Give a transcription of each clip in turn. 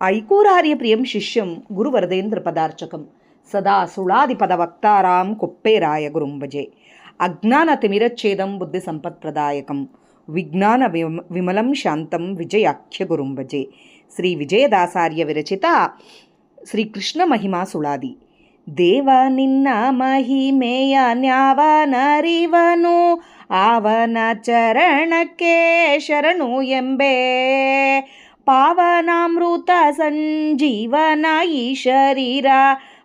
ऐकूरार्यप्रियं शिष्यं गुरुवरदेन्द्रपदार्चकं सदा सुळादिपदवक्तारां कोप्पेराय गुरुं भजे. अज्ञानतिमिरच्छेदं बुद्धिसम्पत्प्रदायकं विज्ञानविमलं शान्तं विजयाख्यगुरुं भजे. ಶ್ರೀ ವಿಜಯದಾಸಾರ್ಯ ವಿರಚಿತ ಶ್ರೀಕೃಷ್ಣ ಮಹಿಮಾ ಸುಳಾದಿ. ದೇವ ನಿನ್ನ ಮಹಿಮೆಯ ನ್ಯಾವನರಿವನು, ಆವನ ಚರಣಕ್ಕೆ ಶರಣು ಎಂಬೆ. ಪಾವನಾಮೃತ ಸಂಜೀವನ ಈ ಶರೀರ,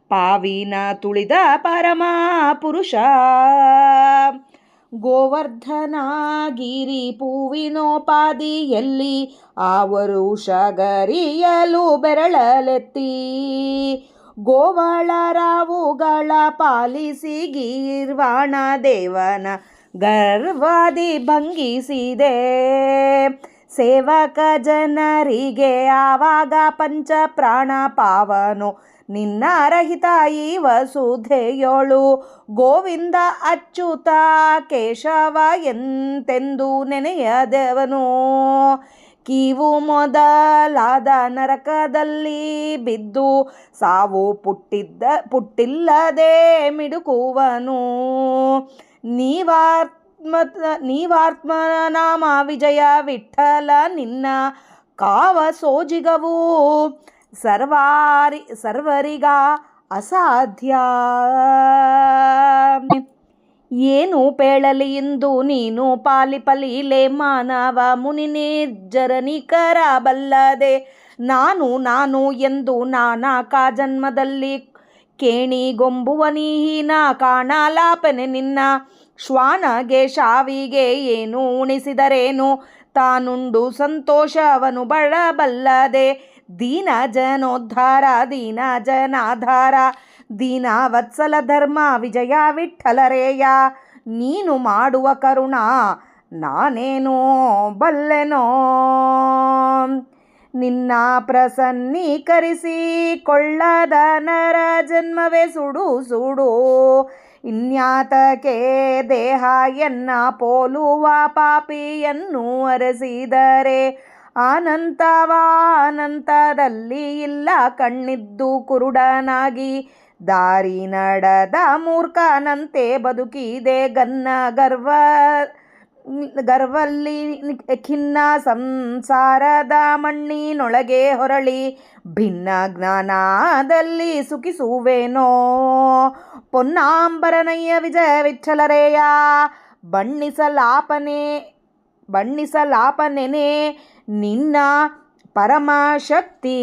ಪಾವಿನ ತುಳಿದ ಪರಮ ಪುರುಷ. ಗೋವರ್ಧನಗಿರಿ ಪೂವಿನೋಪಾದಿಯಲ್ಲಿ ಆವರುಷಗರಿಯಲು ಬೆರಳಲೆತ್ತಿ, ಗೋವಳರಾವುಗಳ ಪಾಲಿಸಿ ಗೀರ್ವಾಣ ದೇವನ ಗರ್ವಾದಿ ಭಂಗಿಸಿದೆ. ಸೇವಕ ಜನರಿಗೆ ಆವಾಗ ಪಂಚ ಪ್ರಾಣ ಪಾವನೋ ನಿನ್ನ ರಹಿತ ಈ ವಸುಧೆಯೋಳು. ಗೋವಿಂದ ಅಚ್ಯುತ ಕೇಶವ ಎಂತೆಂದು ನೆನೆಯದವನು, ಕೀವು ಮೊದಲಾದ ನರಕದಲ್ಲಿ ಬಿದ್ದು ಸಾವು ಪುಟ್ಟಿಲ್ಲದೆ ಮಿಡುಕುವನು. ನೀವಾತ್ಮನಾಮ ವಿಜಯ ವಿಠಲ ನಿನ್ನ ಕಾವ ಸೋಜಿಗವು ಸರ್ವರಿಗ ಅಸಾಧ್ಯ. ಏನು ಪೇಳಲಿ ಇಂದು ನೀನು ಪಾಲಿಪಲೀಲೆ ಮಾನವ ಮುನಿ ನಿರ್ಜರನಿಕರ ಬಲ್ಲದೆ. ನಾನು ಎಂದು ನಾನಾ ಜನ್ಮದಲ್ಲಿ ಕೇಣಿಗೊಂಬುವ ನೀನ ಕಾಣಲಾಪನೆ ನಿನ್ನ. ಶ್ವಾನಗೆ ಶಾವಿಗೆ ಏನು ಉಣಿಸಿದರೇನು, ತಾನುಂಡು ಸಂತೋಷವನು ಬಡಬಲ್ಲದೆ. ದೀನ ಜನೋದ್ಧಾರ ದೀನ ಜನಾಧಾರ, ದೀನ ವತ್ಸಲ ಧರ್ಮ ವಿಜಯ ವಿಠಲರೇಯ. ನೀನು ಮಾಡುವ ಕರುಣ ನಾನೇನೋ ಬಲ್ಲೆನೋ, ನಿನ್ನ ಪ್ರಸನ್ನೀಕರಿಸಿ ಕೊಳ್ಳದ ನರ ಜನ್ಮವೇ ಸುಡು ಸುಡು. ಇನ್ಯಾತಕ್ಕೆ ದೇಹ ಎನ್ನ ಪೋಲುವ ಪಾಪಿಯನ್ನು ಅರಸಿದರೆ. ಅನಂತದಲ್ಲಿ ಇಲ್ಲ ಕಣ್ಣಿದ್ದು ಕುರುಡನಾಗಿ, ದಾರಿ ನಡೆದ ಮೂರ್ಖನಂತೆ ಬದುಕಿದೆ. ಗರ್ವಲ್ಲಿ ಖಿನ್ನ ಸಂಸಾರದ ಮಣ್ಣಿನೊಳಗೆ ಹೊರಳಿ, ಭಿನ್ನ ಜ್ಞಾನದಲ್ಲಿ ಸುಖಿಸುವೇನೋ. ಪೊನ್ನಾಂಬರನಯ್ಯ ವಿಜಯ ವಿಠಲರೇಯ, ಬಣ್ಣಿಸಲಾಪನೆನೆ ನಿನ್ನ ಪರಮಶಕ್ತಿ.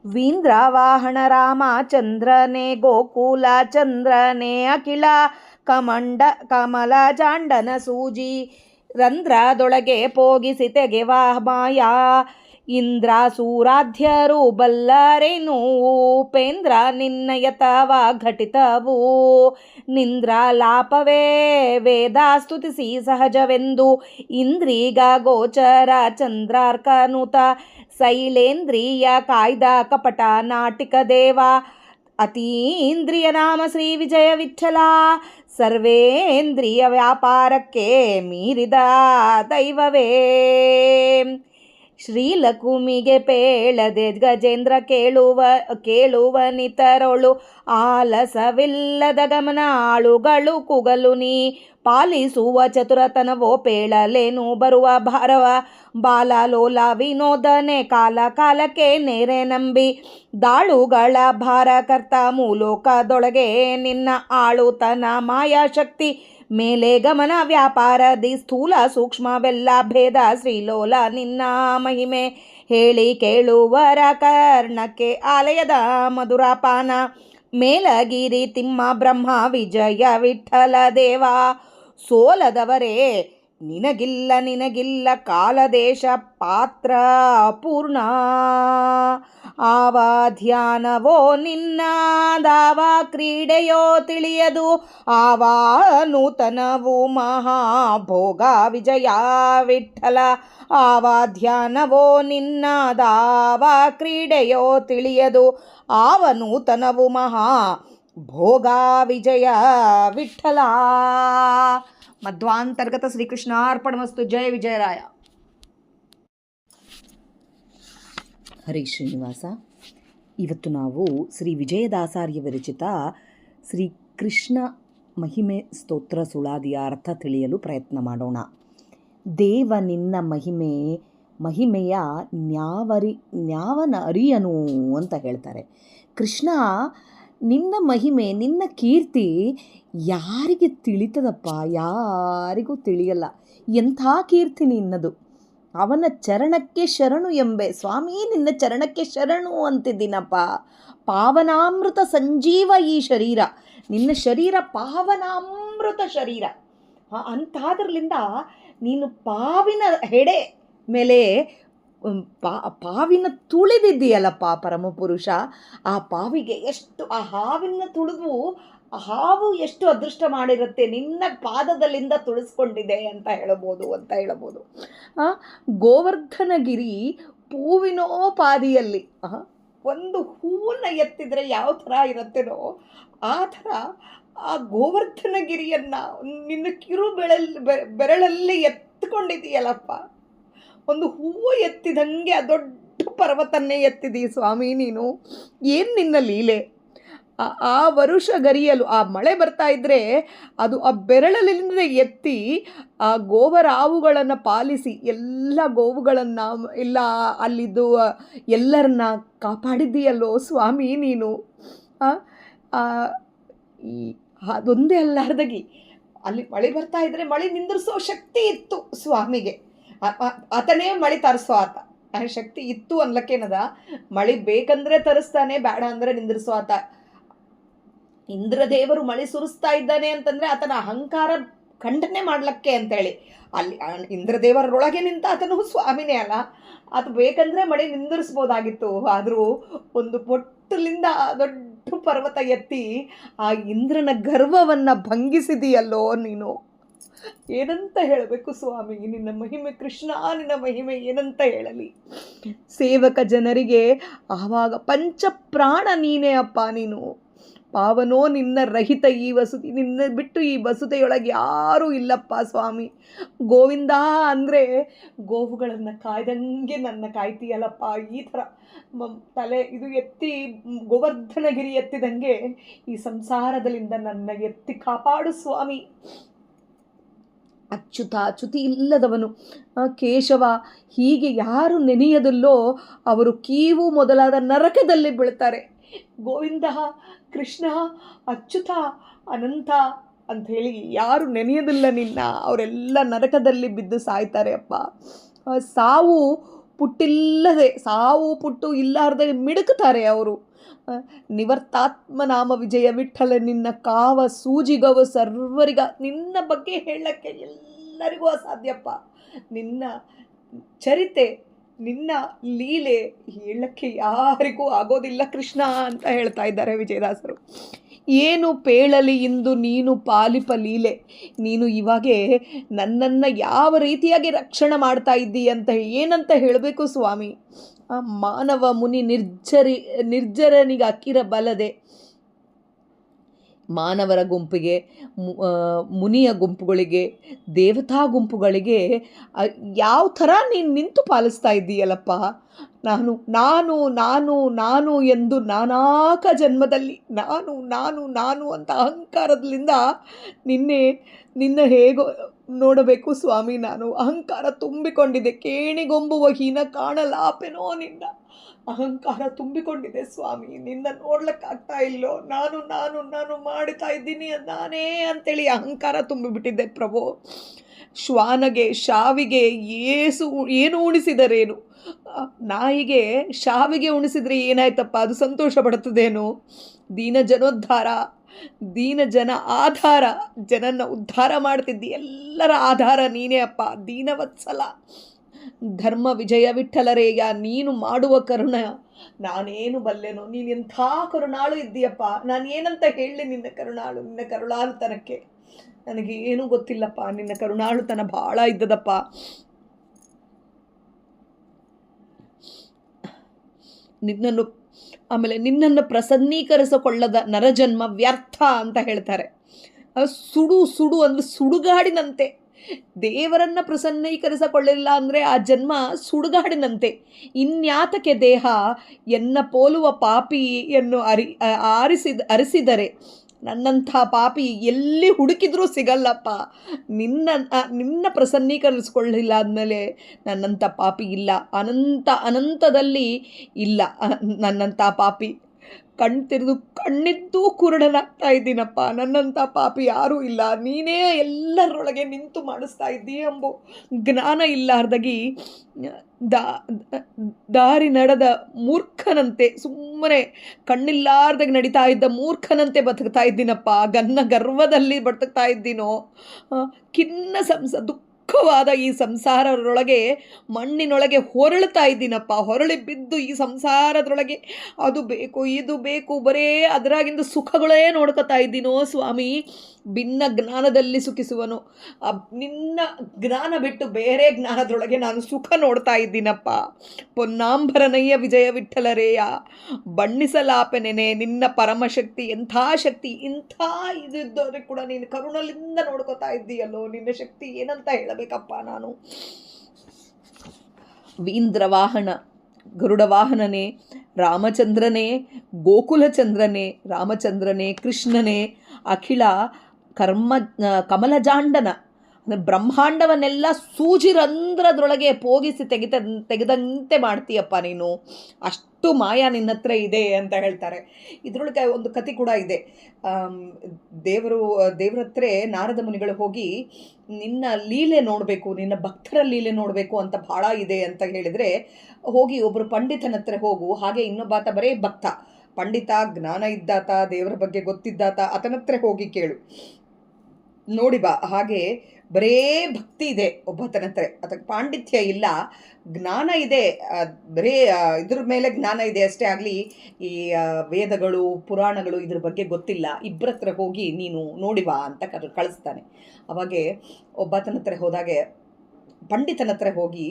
ವೀಂದ್ರವಾಹನ ರಾಮಚಂದ್ರನೇ, ಗೋಕುಲ ಚಂದ್ರನೇ, ಅಖಿಲ ಕಮಲ ಜಾಂಡನ ಸೂಜಿ ರಂಧ್ರದೊಳಗೆ ಪೋಗಿಸಿ ತೆಗೆವ ಮಾಯಾ. ಇಂದ್ರ ಸೂರಾಧ್ಯರು ಬಲ್ಲರೇನು, ಉಪೇಂದ್ರ ನಿನ್ನಯತವ ಘಟಿತವು. ನಿಂದ್ರ ಲಾಪವೇ ವೇದ ಸ್ತುತಿಸಿ ಸಹಜವೆಂದು, ಇಂದ್ರಿಗ ಗೋಚರ ಚಂದ್ರಾರ್ಕನುತ ಶೈಲೇಂದ್ರಿಯ ಕಾಯ್ದ ಕಪಟ ನಾಟಿಕ ದೇವ. ಅತೀಂದ್ರಿಯ ನಾಮ ಶ್ರೀ ವಿಜಯ ವಿಠಲ, ಸರ್ವೇಂದ್ರಿಯ ವ್ಯಾಪಾರಕ್ಕೆ ಮೀರಿದ ದೈವವೇ. ಶ್ರೀಲಕುಮಿಗೆ ಪೇಳದೆ ಗಜೇಂದ್ರ ಕೇಳುವನಿತರೊಳು, ಆಲಸವಿಲ್ಲದ ಗಮನ ಆಳುಗಳು ಕುಗಲು ನೀ. ಪಾಲಿಸುವ ಚತುರತನವೋ ಪೇಳಲೇನು ಬರುವ ಭಾರವ. ಬಾಲಲೋಲ ವಿನೋದನೆ ಕಾಲಕ್ಕೆ ನೇರೆ ನಂಬಿ, ದಾಳುಗಳ ಭಾರಕರ್ತ ಮೂಲೋಕದೊಳಗೆ ನಿನ್ನ ಆಳುತನ ಮಾಯಾಶಕ್ತಿ. ಮೇಲೆ ಗಮನ ವ್ಯಾಪಾರದಿ ಸ್ಥೂಲ ಸೂಕ್ಷ್ಮವೆಲ್ಲ ಭೇದ. ಶ್ರೀಲೋಲ ನಿನ್ನ ಮಹಿಮೆ ಹೇಳಿ ಕೇಳುವರ ಕರ್ಣಕ್ಕೆ ಆಲಯದ ಮಧುರಪಾನ. ಮೇಲಗಿರಿ ತಿಮ್ಮ ಬ್ರಹ್ಮ ವಿಜಯ ವಿಠಲ ದೇವ, ಸೋಲದವರೇ ನಿನಗಿಲ್ಲ ಕಾಲದೇಶ ಪಾತ್ರ ಪೂರ್ಣ. ಆವಾಧ್ಯಾನವೋ ನಿನ್ನ ದಾವ ಕ್ರೀಡೆಯೋ ತಿಳಿಯದು, ಆವಾ ನೂತನವು ಮಹಾಭೋಗ ವಿಜಯ ವಿಠಲ. ಆವಾಧ್ಯಾನವೋ ನಿನ್ನ ದಾವ ಕ್ರೀಡೆಯೋ ತಿಳಿಯದು, ಆವ ನೂತನವು ಮಹಾ ಭೋಗ ವಿಜಯ ವಿಠಲ. ಮಧ್ವಾಂತರ್ಗತ ಶ್ರೀಕೃಷ್ಣಾರ್ಪಣಮಸ್ತು. ಜಯ ವಿಜಯರಾಯ. ಹರೇ ಶ್ರೀನಿವಾಸ. ಇವತ್ತು ನಾವು ಶ್ರೀ ವಿಜಯದಾಸಾರ್ಯ ವಿರಚಿತ ಶ್ರೀ ಕೃಷ್ಣ ಮಹಿಮೆ ಸ್ತೋತ್ರ ಸುಳಾದಿಯ ಅರ್ಥ ತಿಳಿಯಲು ಪ್ರಯತ್ನ ಮಾಡೋಣ. ದೇವ ನಿನ್ನ ಮಹಿಮೆಯ ನ್ಯಾವನ ಅರಿಯನು ಅಂತ ಹೇಳ್ತಾರೆ. ಕೃಷ್ಣ, ನಿನ್ನ ಮಹಿಮೆ, ನಿನ್ನ ಕೀರ್ತಿ ಯಾರಿಗೆ ತಿಳಿತದಪ್ಪ? ಯಾರಿಗೂ ತಿಳಿಯಲ್ಲ. ಎಂಥ ಕೀರ್ತಿ ನಿನ್ನದು. ಅವನ ಚರಣಕ್ಕೆ ಶರಣು ಎಂಬೆ. ಸ್ವಾಮಿ, ನಿನ್ನ ಚರಣಕ್ಕೆ ಶರಣು ಅಂತಿದ್ದೀನಪ್ಪ. ಪಾವನಾಮೃತ ಸಂಜೀವ ಈ ಶರೀರ, ನಿನ್ನ ಶರೀರ ಪಾವನಾಮೃತ ಶರೀರ. ಅಂತಾದ್ರಲಿಂದ ನೀನು ಪಾವಿನ ಹೆಡೆ ಮೇಲೆ ಪಾವಿನ ತುಳಿದಿದ್ದೀಯಲ್ಲಪ್ಪ ಪರಮಪುರುಷ. ಆ ಪಾವಿಗೆ ಎಷ್ಟು, ಆ ಹಾವಿನ ತುಳಿದು ಹಾವು ಎಷ್ಟು ಅದೃಷ್ಟ ಮಾಡಿರುತ್ತೆ, ನಿನ್ನ ಪಾದದಲ್ಲಿಂದ ತುಳಿಸ್ಕೊಂಡಿದೆ ಅಂತ ಹೇಳ್ಬೋದು. ಗೋವರ್ಧನಗಿರಿ ಹೂವಿನೋಪಾದಿಯಲ್ಲಿ ಒಂದು ಹೂವನ್ನು ಎತ್ತಿದರೆ ಯಾವ ಥರ ಇರುತ್ತೇನೋ ಆ ಥರ ಆ ಗೋವರ್ಧನಗಿರಿಯನ್ನು ನಿನ್ನ ಬೆರಳಲ್ಲಿ ಎತ್ಕೊಂಡಿದೀಯಲ್ಲಪ್ಪ. ಒಂದು ಹೂವು ಎತ್ತಿದಂಗೆ ಆ ದೊಡ್ಡ ಪರ್ವತನ್ನೇ ಎತ್ತಿದೀ ಸ್ವಾಮಿ ನೀನು. ಏನು ನಿನ್ನ ಲೀಲೆ! ಆ ವರುಷ ಗರಿಯಲು ಆ ಮಳೆ ಬರ್ತಾ ಇದ್ದರೆ ಅದು ಆ ಬೆರಳಲ್ಲಿಂದ ಎತ್ತಿ ಆ ಗೋವರಾವುಗಳನ್ನು ಪಾಲಿಸಿ ಎಲ್ಲ ಗೋವುಗಳನ್ನು ಇಲ್ಲ ಅಲ್ಲಿದ್ದು ಎಲ್ಲರನ್ನ ಕಾಪಾಡಿದ್ದೀಯಲ್ಲೋ ಸ್ವಾಮಿ ನೀನು. ಅದೊಂದೇ ಅಲ್ಲಾರ್ದಾಗಿ ಅಲ್ಲಿ ಮಳೆ ಬರ್ತಾ ಇದ್ದರೆ ಮಳೆ ನಿಂದಿರಿಸೋ ಶಕ್ತಿ ಇತ್ತು ಸ್ವಾಮಿಗೆ. ಆತನೇ ಮಳೆ ತರಿಸೋ ಆತ, ಆ ಶಕ್ತಿ ಇತ್ತು ಅನ್ಲಕ್ಕೇನದ. ಮಳೆ ಬೇಕಂದ್ರೆ ತರಿಸ್ತಾನೆ, ಬೇಡ ಅಂದರೆ ನಿಂದಿರಿಸೋ ಆತ. ಇಂದ್ರದೇವರು ಮಳೆ ಸುರಿಸ್ತಾ ಇದ್ದಾನೆ ಅಂತಂದರೆ ಆತನ ಅಹಂಕಾರ ಖಂಡನೆ ಮಾಡ್ಲಕ್ಕೆ ಅಂತೇಳಿ ಅಲ್ಲಿ ಇಂದ್ರದೇವರೊಳಗೆ ನಿಂತ ಆತನು ಸ್ವಾಮಿನೇ ಅಲ್ಲ. ಆತ ಬೇಕಂದರೆ ಮಳೆ ನಿಂದಿರಿಸ್ಬೋದಾಗಿತ್ತು. ಆದರೂ ಒಂದು ಪೊಟ್ಟಲಿಂದ ದೊಡ್ಡ ಪರ್ವತ ಎತ್ತಿ ಆ ಇಂದ್ರನ ಗರ್ವವನ್ನು ಭಂಗಿಸಿದೆಯಲ್ಲೋ ನೀನು. ಏನಂತ ಹೇಳಬೇಕು ಸ್ವಾಮಿ ನಿನ್ನ ಮಹಿಮೆ. ಕೃಷ್ಣ, ನಿನ್ನ ಮಹಿಮೆ ಏನಂತ ಹೇಳಲಿ. ಸೇವಕ ಜನರಿಗೆ ಆವಾಗ ಪಂಚಪ್ರಾಣ ನೀನೇ ಅಪ್ಪ ನೀನು. ಪಾವನೋ ನಿನ್ನ ರಹಿತ ಈ ವಸುತಿ, ನಿನ್ನ ಬಿಟ್ಟು ಈ ವಸುತೆಯೊಳಗೆ ಯಾರೂ ಇಲ್ಲಪ್ಪ ಸ್ವಾಮಿ. ಗೋವಿಂದ ಅಂದರೆ ಗೋವುಗಳನ್ನು ಕಾಯ್ದಂಗೆ ನನ್ನ ಕಾಯ್ತೀಯಲ್ಲಪ್ಪ. ಈ ಥರ ತಲೆ ಇದು ಎತ್ತಿ ಗೋವರ್ಧನಗಿರಿ ಎತ್ತಿದಂಗೆ ಈ ಸಂಸಾರದಲ್ಲಿಂದ ನನ್ನ ಎತ್ತಿ ಕಾಪಾಡು ಸ್ವಾಮಿ. ಚ್ಯುತಿ ಇಲ್ಲದವನು ಕೇಶವ, ಹೀಗೆ ಯಾರು ನೆನೆಯದಲ್ಲೋ ಅವರು ಕೀವು ಮೊದಲಾದ ನರಕದಲ್ಲಿ ಬೀಳ್ತಾರೆ. ಗೋವಿಂದ, ಕೃಷ್ಣ, ಅಚ್ಯುತ, ಅನಂತ ಅಂಥೇಳಿ ಯಾರು ನೆನೆಯೋದಿಲ್ಲ ನಿನ್ನ, ಅವರೆಲ್ಲ ನರಕದಲ್ಲಿ ಬಿದ್ದು ಸಾಯ್ತಾರೆ ಅಪ್ಪ. ಸಾವು ಪುಟ್ಟು ಇಲ್ಲಾರ್ದೆ ಮಿಡುಕ್ತಾರೆ ಅವರು. ನಿವರ್ತಾತ್ಮನಾಮ ವಿಜಯ ವಿಠಲ, ನಿನ್ನ ಕಾವ ಸೂಜಿಗವ ಸರ್ವರಿಗ. ನಿನ್ನ ಬಗ್ಗೆ ಹೇಳಕ್ಕೆ ಎಲ್ಲರಿಗೂ ಅಸಾಧ್ಯಪ್ಪ. ನಿನ್ನ ಚರಿತೆ, ನಿನ್ನ ಲೀಲೆ ಹೇಳಕ್ಕೆ ಯಾರಿಗೂ ಆಗೋದಿಲ್ಲ ಕೃಷ್ಣ ಅಂತ ಹೇಳ್ತಾ ಇದ್ದಾರೆ ವಿಜಯದಾಸರು. ಏನು ಪೇಳಲಿ ಇಂದು ನೀನು ಪಾಲಿಪ ಲೀಲೆ. ನೀನು ಇವಾಗೆ ನನ್ನನ್ನು ಯಾವ ರೀತಿಯಾಗಿ ರಕ್ಷಣೆ ಮಾಡ್ತಾ ಇದ್ದೀ ಅಂತ ಏನಂತ ಹೇಳಬೇಕು ಸ್ವಾಮಿ. ಮಾನವ ಮುನಿ ನಿರ್ಜರನಿಗೆ ಅಕ್ಕಿರ ಬಲದೆ. ಮಾನವರ ಗುಂಪಿಗೆ, ಮುನಿಯ ಗುಂಪುಗಳಿಗೆ, ದೇವತಾ ಗುಂಪುಗಳಿಗೆ ಯಾವ ಥರ ನೀನು ನಿಂತು ಪಾಲಿಸ್ತಾ ಇದ್ದೀಯಲ್ಲಪ್ಪ. ನಾನು ನಾನು ನಾನು ನಾನು ಎಂದು ನಾನಾಕ ಜನ್ಮದಲ್ಲಿ ನಾನು ನಾನು ನಾನು ಅಂತ ಅಹಂಕಾರದಿಂದ ನಿನ್ನ ಹೇಗೋ ನೋಡಬೇಕು ಸ್ವಾಮಿ. ನಾನು ಅಹಂಕಾರ ತುಂಬಿಕೊಂಡಿದೆ. ಕೇಣಿಗೊಂಬುವ ಹೀನ ಕಾಣಲಾಪೆನೋ ನಿನ್ನ ಅಹಂಕಾರ ತುಂಬಿಕೊಂಡಿದೆ ಸ್ವಾಮಿ. ನಿನ್ನ ನೋಡ್ಲಿಕ್ಕಾಗ್ತಾ ಇಲ್ಲೋ. ನಾನು ನಾನು ನಾನು ಮಾಡ್ತಾ ಇದ್ದೀನಿ ನಾನೇ ಅಂತೇಳಿ ಅಹಂಕಾರ ತುಂಬಿಬಿಟ್ಟಿದ್ದೆ ಪ್ರಭು. ಶ್ವಾನಗೆ ಶಾವಿಗೆ ಏನು ಉಣಿಸಿದರೇನು? ನಾಯಿಗೆ ಶಾವಿಗೆ ಉಣಿಸಿದ್ರೆ ಏನಾಯ್ತಪ್ಪ, ಅದು ಸಂತೋಷ ಪಡುತ್ತದೇನು? ದೀನ ಜನ ಆಧಾರ, ಜನನ ಉದ್ಧಾರ ಮಾಡ್ತಿದ್ದಿ. ಎಲ್ಲರ ಆಧಾರ ನೀನೇ ಅಪ್ಪ. ದೀನವತ್ಸಲ, ಧರ್ಮ ವಿಜಯ ವಿಠಲರೇಯ, ನೀನು ಮಾಡುವ ಕರುಣ ನಾನೇನು ಬಲ್ಲೆನೋ. ನೀನು ಎಂಥ ಕರುಣಾಳು ಇದ್ದೀಯಪ್ಪ. ನಾನು ಏನಂತ ಹೇಳಲಿ ನಿನ್ನ ಕರುಣಾಳುತನಕ್ಕೆ. ನನಗೆ ಏನೂ ಗೊತ್ತಿಲ್ಲಪ್ಪ. ನಿನ್ನ ಕರುಣಾಳುತನ ಭಾಳ ಇದ್ದದಪ್ಪ. ನಿನ್ನನ್ನು ಪ್ರಸನ್ನೀಕರಿಸಿಕೊಳ್ಳದ ನರಜನ್ಮ ವ್ಯರ್ಥ ಅಂತ ಹೇಳ್ತಾರೆ. ಸುಡು ಅಂದ್ರೆ ಸುಡುಗಾಡಿನಂತೆ ದೇವರನ್ನು ಪ್ರಸನ್ನೀಕರಿಸಿಕೊಳ್ಳಿಲ್ಲ ಅಂದರೆ ಆ ಜನ್ಮ ಸುಡುಗಾಡಿನಂತೆ. ಇನ್ಯಾತಕ್ಕೆ ದೇಹ ಎನ್ನ ಪೋಲುವ ಪಾಪಿಯನ್ನು ಅರಿಸಿದರೆ ನನ್ನಂಥ ಪಾಪಿ ಎಲ್ಲಿ ಹುಡುಕಿದ್ರೂ ಸಿಗಲ್ಲಪ್ಪ. ನಿನ್ನ ಪ್ರಸನ್ನೀಕರಿಸ್ಕೊಳ್ಳಿಲ್ಲ ಅಂದಮೇಲೆ ನನ್ನಂಥ ಪಾಪಿ ಇಲ್ಲ, ಅನಂತದಲ್ಲಿ ಇಲ್ಲ ನನ್ನಂಥ ಪಾಪಿ. ಕಣ್ತಿರಿದು ಕಣ್ಣಿದ್ದೂ ಕುರುಡನಾಗ್ತಾ ಇದ್ದೀನಪ್ಪ. ನನ್ನಂಥ ಪಾಪಿ ಯಾರೂ ಇಲ್ಲ, ನೀನೇ ಎಲ್ಲರೊಳಗೆ ನಿಂತು ಮಾಡಿಸ್ತಾ ಇದ್ದೀ ಎಂಬೋ ಜ್ಞಾನ ಇಲ್ಲಾರ್ದಾಗಿ ದಾರಿ ನಡೆದ ಮೂರ್ಖನಂತೆ, ಸುಮ್ಮನೆ ಕಣ್ಣಿಲ್ಲಾರ್ದಾಗ ನಡೀತಾ ಇದ್ದ ಮೂರ್ಖನಂತೆ ಬದುಕ್ತಾ ಇದ್ದೀನಪ್ಪ. ಗರ್ವದಲ್ಲಿ ಬದುಕ್ತಾ ಇದ್ದೀನೋ. ದುಃಖವಾದ ಈ ಸಂಸಾರದೊಳಗೆ ಮಣ್ಣಿನೊಳಗೆ ಹೊರಳ್ತಾ ಇದ್ದೀನಪ್ಪ. ಹೊರಳಿ ಬಿದ್ದು ಈ ಸಂಸಾರದೊಳಗೆ ಅದು ಬೇಕು ಇದು ಬೇಕು ಬರೇ ಅದರಾಗಿಂದ ಸುಖಗಳೇ ನೋಡ್ಕೊತಾ ಇದ್ದೀನೋ ಸ್ವಾಮಿ. ಭಿನ್ನ ಜ್ಞಾನದಲ್ಲಿ ಸುಖಿಸುವನು. ನಿನ್ನ ಜ್ಞಾನ ಬಿಟ್ಟು ಬೇರೆ ಜ್ಞಾನದೊಳಗೆ ನಾನು ಸುಖ ನೋಡ್ತಾ ಇದ್ದೀನಪ್ಪ. ಪೊನ್ನಾಂಬರನಯ್ಯ ವಿಜಯ ವಿಠಲರೇಯ ಬಣ್ಣಿಸಲಾಪೆನೆನೆ ನಿನ್ನ ಪರಮಶಕ್ತಿ. ಎಂಥ ಶಕ್ತಿ, ಇಂಥ ಇದಿದ್ದವ್ರಿಗೆ ಕೂಡ ನೀನು ಕರುಣಲಿಂದ ನೋಡ್ಕೋತಾ ಇದ್ದೀಯಲ್ಲೋ. ನಿನ್ನ ಶಕ್ತಿ ಏನಂತ ಹೇಳಬೇಕಪ್ಪ ನಾನು. ವೀಂದ್ರವಾಹನ ಗರುಡವಾಹನನೇ, ರಾಮಚಂದ್ರನೇ, ಗೋಕುಲಚಂದ್ರನೇ, ರಾಮಚಂದ್ರನೇ, ಕೃಷ್ಣನೇ, ಅಖಿಲ ಕಮಲಜಾಂಡನ ಅಂದರೆ ಬ್ರಹ್ಮಾಂಡವನ್ನೆಲ್ಲ ಸೂಜಿರಂಧ್ರದೊಳಗೆ ಪೋಗಿಸಿ ತೆಗೆದಂತೆ ಮಾಡ್ತೀಯಪ್ಪ ನೀನು. ಅಷ್ಟು ಮಾಯಾ ನಿನ್ನ ಹತ್ರ ಇದೆ ಅಂತ ಹೇಳ್ತಾರೆ. ಇದರೊಳಗೆ ಒಂದು ಕತೆ ಕೂಡ ಇದೆ. ದೇವ್ರ ಹತ್ರ ನಾರದ ಮುನಿಗಳು ಹೋಗಿ ನಿನ್ನ ಲೀಲೆ ನೋಡಬೇಕು, ನಿನ್ನ ಭಕ್ತರ ಲೀಲೆ ನೋಡಬೇಕು ಅಂತ ಭಾಳ ಇದೆ ಅಂತ ಹೇಳಿದರೆ, ಹೋಗಿ ಒಬ್ಬರು ಪಂಡಿತನ ಹತ್ರ ಹೋಗು, ಹಾಗೆ ಇನ್ನೊಬ್ಬಾತ ಬರೇ ಭಕ್ತ, ಪಂಡಿತ ಜ್ಞಾನ ಇದ್ದಾತ, ದೇವರ ಬಗ್ಗೆ ಗೊತ್ತಿದ್ದಾತ, ಆತನತ್ರ ಹೋಗಿ ಕೇಳು ನೋಡಿ ಬಾ. ಹಾಗೆ ಬರೇ ಭಕ್ತಿ ಇದೆ ಒಬ್ಬತನ ಹತ್ರ, ಅದಕ್ಕೆ ಪಾಂಡಿತ್ಯ ಇಲ್ಲ, ಜ್ಞಾನ ಇದೆ, ಬರೇ ಇದ್ರ ಮೇಲೆ ಜ್ಞಾನ ಇದೆ ಅಷ್ಟೇ, ಆಗಲಿ ಈ ವೇದಗಳು ಪುರಾಣಗಳು ಇದ್ರ ಬಗ್ಗೆ ಗೊತ್ತಿಲ್ಲ, ಇಬ್ಬರ ಹತ್ರ ಹೋಗಿ ನೀನು ನೋಡಿ ಬಾ ಅಂತ ಕಳಿಸ್ತಾನೆ. ಅವಾಗೆ ಒಬ್ಬತನ ಹತ್ರ ಹೋದಾಗೆ ಪಂಡಿತನ ಹತ್ರ ಹೋಗಿ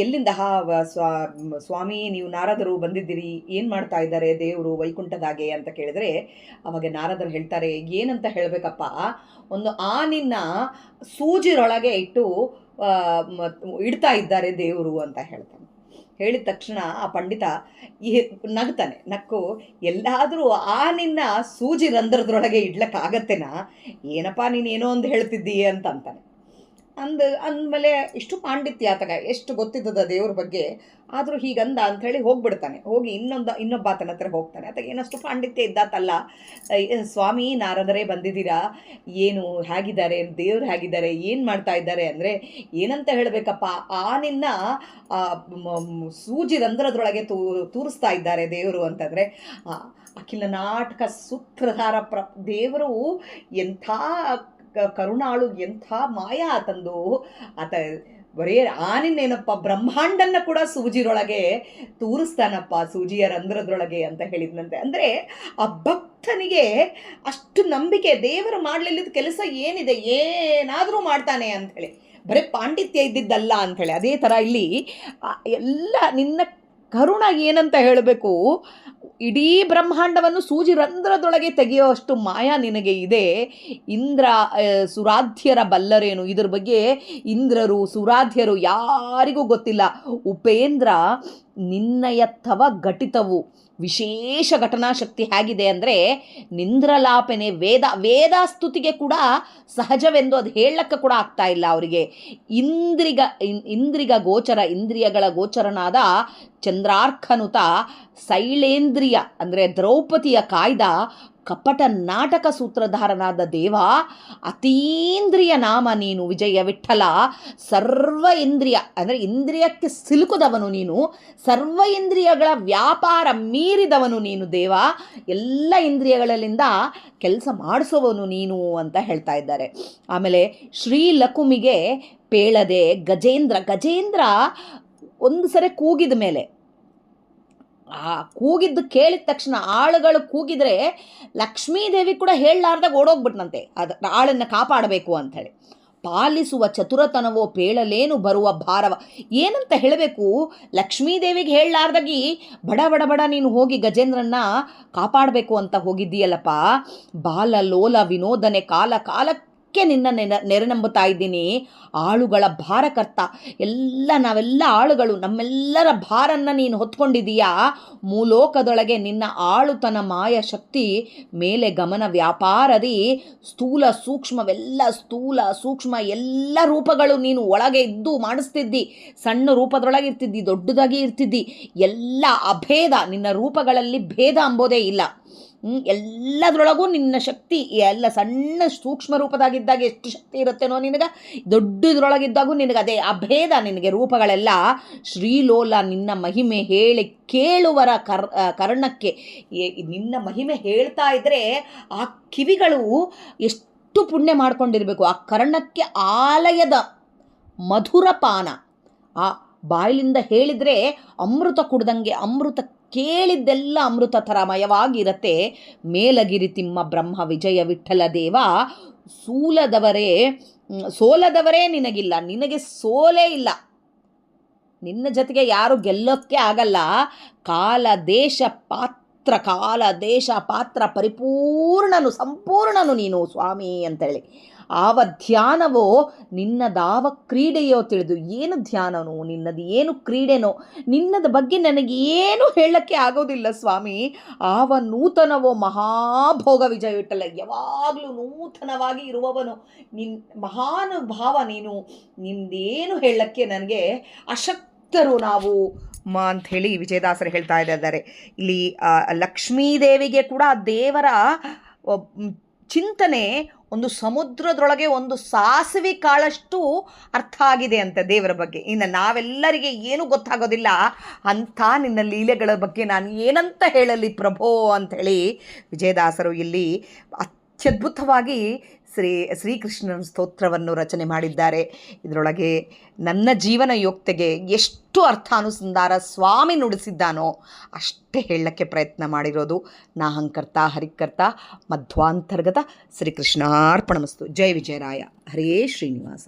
ಎಲ್ಲಿಂದ ಸ್ವಾಮಿ ನೀವು ನಾರದರು ಬಂದಿದ್ದೀರಿ, ಏನು ಮಾಡ್ತಾ ಇದ್ದಾರೆ ದೇವರು ವೈಕುಂಠದಾಗೆ ಅಂತ ಕೇಳಿದ್ರೆ, ಅವಾಗ ನಾರದರು ಹೇಳ್ತಾರೆ, ಏನಂತ ಹೇಳಬೇಕಪ್ಪ, ಒಂದು ಆನಿನ ಸೂಜಿರೊಳಗೆ ಇಟ್ಟು ಇಡ್ತಾ ಇದ್ದಾರೆ ದೇವರು ಅಂತ ಹೇಳ್ತಾನೆ. ಹೇಳಿದ ತಕ್ಷಣ ಆ ಪಂಡಿತ ನಗ್ತಾನೆ. ನಕ್ಕು, ಎಲ್ಲಾದರೂ ಆನಿನ ಸೂಜಿ ರಂಧ್ರದೊಳಗೆ ಇಡ್ಲಿಕ್ಕಾಗತ್ತೇನಾ, ಏನಪ್ಪ ನೀನೇನೋ ಒಂದು ಹೇಳ್ತಿದ್ದೀಯ ಅಂತ ಅಂತಾನೆ. ಅಂದಮೇಲೆ ಇಷ್ಟು ಪಾಂಡಿತ್ಯ ಆತಗ, ಎಷ್ಟು ಗೊತ್ತಿದ್ದದ ದೇವ್ರ ಬಗ್ಗೆ, ಆದರೂ ಹೀಗಂದ ಅಂಥೇಳಿ ಹೋಗ್ಬಿಡ್ತಾನೆ. ಹೋಗಿ ಇನ್ನೊಬ್ಬ ಆತನ ಹತ್ರ ಹೋಗ್ತಾನೆ. ಆತ ಏನಷ್ಟು ಪಾಂಡಿತ್ಯ ಇದ್ದಾತಲ್ಲ, ಸ್ವಾಮಿ ನಾರದರೇ ಬಂದಿದ್ದೀರಾ, ಏನು ಹೇಗಿದ್ದಾರೆ, ದೇವ್ರು ಹೇಗಿದ್ದಾರೆ, ಏನು ಮಾಡ್ತಾ ಇದ್ದಾರೆ ಅಂದರೆ ಏನಂತ ಹೇಳಬೇಕಪ್ಪ, ನಿನ್ನ ಸೂಜಿ ರಂಧ್ರದೊಳಗೆ ತೂರಿಸ್ತಾ ಇದ್ದಾರೆ ದೇವರು ಅಂತಂದರೆ, ಅಖಿಲ ನಾಟಕ ಸೂತ್ರಧಾರ ದೇವರು ಎಂಥ ಕರುಣಾಳು, ಎಂಥ ಮಾಯಾ ಆತಂದು. ಆತ ಬರೇ ಆನಿನೇನಪ್ಪ, ಬ್ರಹ್ಮಾಂಡನ್ನ ಕೂಡ ಸೂಜಿರೊಳಗೆ ತೂರಿಸ್ತಾನಪ್ಪ, ಸೂಜಿಯ ರಂಧ್ರದೊಳಗೆ ಅಂತ ಹೇಳಿದ್ನಂತೆ. ಅಂದರೆ ಆ ಭಕ್ತನಿಗೆ ಅಷ್ಟು ನಂಬಿಕೆ, ದೇವರು ಮಾಡಲಿಲ್ಲದ ಕೆಲಸ ಏನಿದೆ, ಏನಾದರೂ ಮಾಡ್ತಾನೆ ಅಂಥೇಳಿ, ಬರೀ ಪಾಂಡಿತ್ಯ ಇದ್ದಿದ್ದಲ್ಲ ಅಂಥೇಳಿ. ಅದೇ ಥರ ಇಲ್ಲಿ ಎಲ್ಲ ನಿನ್ನ ಕರುಣ ಏನಂತ ಹೇಳಬೇಕು, ಇಡೀ ಬ್ರಹ್ಮಾಂಡವನ್ನು ಸೂಜಿ ರಂಧ್ರದೊಳಗೆ ತೆಗೆಯುವಷ್ಟು ಮಾಯಾ ನಿನಗೆ ಇದೆ. ಇಂದ್ರ ಸುರಾಧ್ಯರ ಬಲ್ಲರೇನು, ಇದ್ರ ಬಗ್ಗೆ ಇಂದ್ರರು ಸುರಾಧ್ಯರು ಯಾರಿಗೂ ಗೊತ್ತಿಲ್ಲ. ಉಪೇಂದ್ರ ನಿನ್ನಯತ್ತವ ಘಟಿತವು, ವಿಶೇಷ ಘಟನಾಶಕ್ತಿ ಹೇಗಿದೆ ಅಂದರೆ, ನಿಂದ್ರಲಾಪನೆ ವೇದ ಸ್ತುತಿಗೆ ಕೂಡ ಸಹಜವೆಂದು ಅದು ಹೇಳಕ್ಕೆ ಕೂಡ ಆಗ್ತಾ ಇಲ್ಲ ಅವರಿಗೆ. ಇಂದ್ರಿಗ ಗೋಚರ, ಇಂದ್ರಿಯಗಳ ಗೋಚರನಾದ ಚಂದ್ರಾರ್ಕನುತ ಶೈಲೇಂದ್ರಿಯ ಅಂದರೆ ದ್ರೌಪದಿಯ ಕಾಯ್ದ ಕಪಟ ನಾಟಕ ಸೂತ್ರಧಾರನಾದ ದೇವ, ಅತೀಂದ್ರಿಯ ನಾಮ ನೀನು ವಿಜಯ ವಿಠಲ. ಸರ್ವ ಇಂದ್ರಿಯ ಅಂದರೆ ಇಂದ್ರಿಯಕ್ಕೆ ಸಿಲುಕುದವನು ನೀನು, ಸರ್ವ ಇಂದ್ರಿಯಗಳ ವ್ಯಾಪಾರ ಮೀರಿದವನು ನೀನು ದೇವ, ಎಲ್ಲ ಇಂದ್ರಿಯಗಳಲ್ಲಿಂದ ಕೆಲಸ ಮಾಡಿಸುವವನು ನೀನು ಅಂತ ಹೇಳ್ತಾ ಇದ್ದಾರೆ. ಆಮೇಲೆ ಶ್ರೀಲಕುಮಿಗೆ ಪೇಳದೆ ಗಜೇಂದ್ರ ಒಂದು ಸರಿ ಕೂಗಿದ ಮೇಲೆ, ಆ ಕೂಗಿದ್ದು ಕೇಳಿದ ತಕ್ಷಣ, ಆಳುಗಳು ಕೂಗಿದ್ರೆ ಲಕ್ಷ್ಮೀದೇವಿ ಕೂಡ ಹೇಳಲಾರ್ದಾಗ ಓಡೋಗ್ಬಿಟ್ನಂತೆ, ಅದು ಆಳನ್ನು ಕಾಪಾಡಬೇಕು ಅಂಥೇಳಿ. ಪಾಲಿಸುವ ಚತುರತನವೋ ಪೇಳಲೇನು ಬರುವ ಭಾರವ, ಏನಂತ ಹೇಳಬೇಕು, ಲಕ್ಷ್ಮೀದೇವಿಗೆ ಹೇಳಲಾರ್ದಾಗಿ ಬಡ ನೀನು ಹೋಗಿ ಗಜೇಂದ್ರನ್ನ ಕಾಪಾಡಬೇಕು ಅಂತ ಹೋಗಿದ್ದೀಯಲ್ಲಪ್ಪ. ಬಾಲ ಲೋಲ ವಿನೋದನೆ ಕಾಲ ನಿನ್ನ ನೆರೆನಂಬುತ್ತಾ ಇದ್ದೀನಿ. ಆಳುಗಳ ಭಾರಕರ್ತ, ನಾವೆಲ್ಲ ಆಳುಗಳು, ನಮ್ಮೆಲ್ಲರ ಭಾರನ್ನು ನೀನು ಹೊತ್ಕೊಂಡಿದ್ದೀಯಾ. ಮೂಲೋಕದೊಳಗೆ ನಿನ್ನ ಆಳುತನ ಮಾಯ ಶಕ್ತಿ ಮೇಲೆ ಗಮನ ವ್ಯಾಪಾರದಿ ಸ್ಥೂಲ ಸೂಕ್ಷ್ಮ ಎಲ್ಲ ರೂಪಗಳು ನೀನು ಒಳಗೆ ಇದ್ದು ಮಾಡಿಸ್ತಿದ್ದಿ. ಸಣ್ಣ ರೂಪದೊಳಗೆ ಇರ್ತಿದ್ದಿ, ದೊಡ್ಡದಾಗಿ ಇರ್ತಿದ್ದಿ. ಎಲ್ಲ ಅಭೇದ, ನಿನ್ನ ರೂಪಗಳಲ್ಲಿ ಭೇದ ಅಂಬೋದೇ ಇಲ್ಲ. ಎಲ್ಲದರೊಳಗೂ ನಿನ್ನ ಶಕ್ತಿ, ಎಲ್ಲ ಸಣ್ಣ ಸೂಕ್ಷ್ಮ ರೂಪದಾಗಿದ್ದಾಗ ಎಷ್ಟು ಶಕ್ತಿ ಇರುತ್ತೇನೋ ನಿನಗೆ, ದೊಡ್ಡದ್ರೊಳಗಿದ್ದಾಗೂ ನಿನಗೆ ಅದೇ ಅಭೇದ. ನಿನಗೆ ರೂಪಗಳೆಲ್ಲ ಶ್ರೀಲೋಲ. ನಿನ್ನ ಮಹಿಮೆ ಹೇಳಿ ಕೇಳುವರ ಕರ್ಣಕ್ಕೆ, ನಿನ್ನ ಮಹಿಮೆ ಹೇಳ್ತಾ ಇದ್ದರೆ ಆ ಕಿವಿಗಳು ಎಷ್ಟು ಪುಣ್ಯ ಮಾಡ್ಕೊಂಡಿರಬೇಕು. ಆ ಕರ್ಣಕ್ಕೆ ಆಲಯದ ಮಧುರಪಾನ, ಆ ಬಾಯಿಲಿಂದ ಹೇಳಿದರೆ ಅಮೃತ ಕುಡ್ದಂಗೆ, ಅಮೃತ ಕೇಳಿದ್ದೆಲ್ಲ ಅಮೃತ ಥರಮಯವಾಗಿರತ್ತೆ. ಮೇಲಗಿರಿ ತಿಮ್ಮ ಬ್ರಹ್ಮ ವಿಜಯ ವಿಠಲ ದೇವ, ಸೋಲದವರೇ ನಿನಗಿಲ್ಲ, ನಿನಗೆ ಸೋಲೇ ಇಲ್ಲ. ನಿನ್ನ ಜೊತೆಗೆ ಯಾರು ಗೆಲ್ಲೋಕ್ಕೆ ಆಗಲ್ಲ. ಕಾಲ ದೇಶ ಪಾತ್ರ ಸಂಪೂರ್ಣನು ನೀನು ಸ್ವಾಮಿ ಅಂತೇಳಿ. ಆವ ಧ್ಯಾನವೋ ನಿನ್ನದಾವ ಕ್ರೀಡೆಯೋ ತಿಳಿದು. ಏನು ಧ್ಯಾನನೋ ನಿನ್ನದು, ಏನು ಕ್ರೀಡೆನೋ ನಿನ್ನದ ಬಗ್ಗೆ ನನಗೇನು ಹೇಳಕ್ಕೆ ಆಗೋದಿಲ್ಲ ಸ್ವಾಮಿ. ಆವ ನೂತನವೋ ಮಹಾಭೋಗ ವಿಜಯ ವಿಠಲ, ಯಾವಾಗಲೂ ನೂತನವಾಗಿ ಇರುವವನು ಮಹಾನುಭಾವ ನೀನು. ನಿಂದೇನು ಹೇಳಕ್ಕೆ ನನಗೆ ಅಶಕ್ತರು ನಾವು ಅಂಥೇಳಿ ವಿಜಯದಾಸರು ಹೇಳ್ತಾ ಇದ್ದಾರೆ. ಇಲ್ಲಿ ಲಕ್ಷ್ಮೀದೇವಿಗೆ ಕೂಡ ದೇವರ ಚಿಂತನೆ ಒಂದು ಸಮುದ್ರದೊಳಗೆ ಒಂದು ಸಾಸಿವೆ ಕಾಳಷ್ಟು ಅರ್ಥ ಆಗಿದೆ ಅಂತ ದೇವರ ಬಗ್ಗೆ. ಇನ್ನು ನಾವೆಲ್ಲರಿಗೆ ಏನೂ ಗೊತ್ತಾಗೋದಿಲ್ಲ ಅಂಥ ನಿನ್ನ ಲೀಲೆಗಳ ಬಗ್ಗೆ ನಾನು ಏನಂತ ಹೇಳಲಿ ಪ್ರಭೋ ಅಂಥೇಳಿ ವಿಜಯದಾಸರು ಇಲ್ಲಿ ಅತ್ಯದ್ಭುತವಾಗಿ ಶ್ರೀಕೃಷ್ಣನ ಸ್ತೋತ್ರವನ್ನು ರಚನೆ ಮಾಡಿದ್ದಾರೆ. ಇದರೊಳಗೆ ನನ್ನ ಜೀವನ ಯೋಕ್ತೆಗೆ ಎಷ್ಟು ಅರ್ಥಾನುಸಂಧಾನ ಸ್ವಾಮಿ ನುಡಿಸಿದ್ದಾನೋ ಅಷ್ಟೇ ಹೇಳಕ್ಕೆ ಪ್ರಯತ್ನ ಮಾಡಿರೋದು. ನಾಹಂಕರ್ತ ಹರಿಕರ್ತ ಮಧ್ವಾಂತರ್ಗತ ಶ್ರೀಕೃಷ್ಣಾರ್ಪಣಮಸ್ತು. ಜಯ ವಿಜಯರಾಯ. ಹರೇ ಶ್ರೀನಿವಾಸ.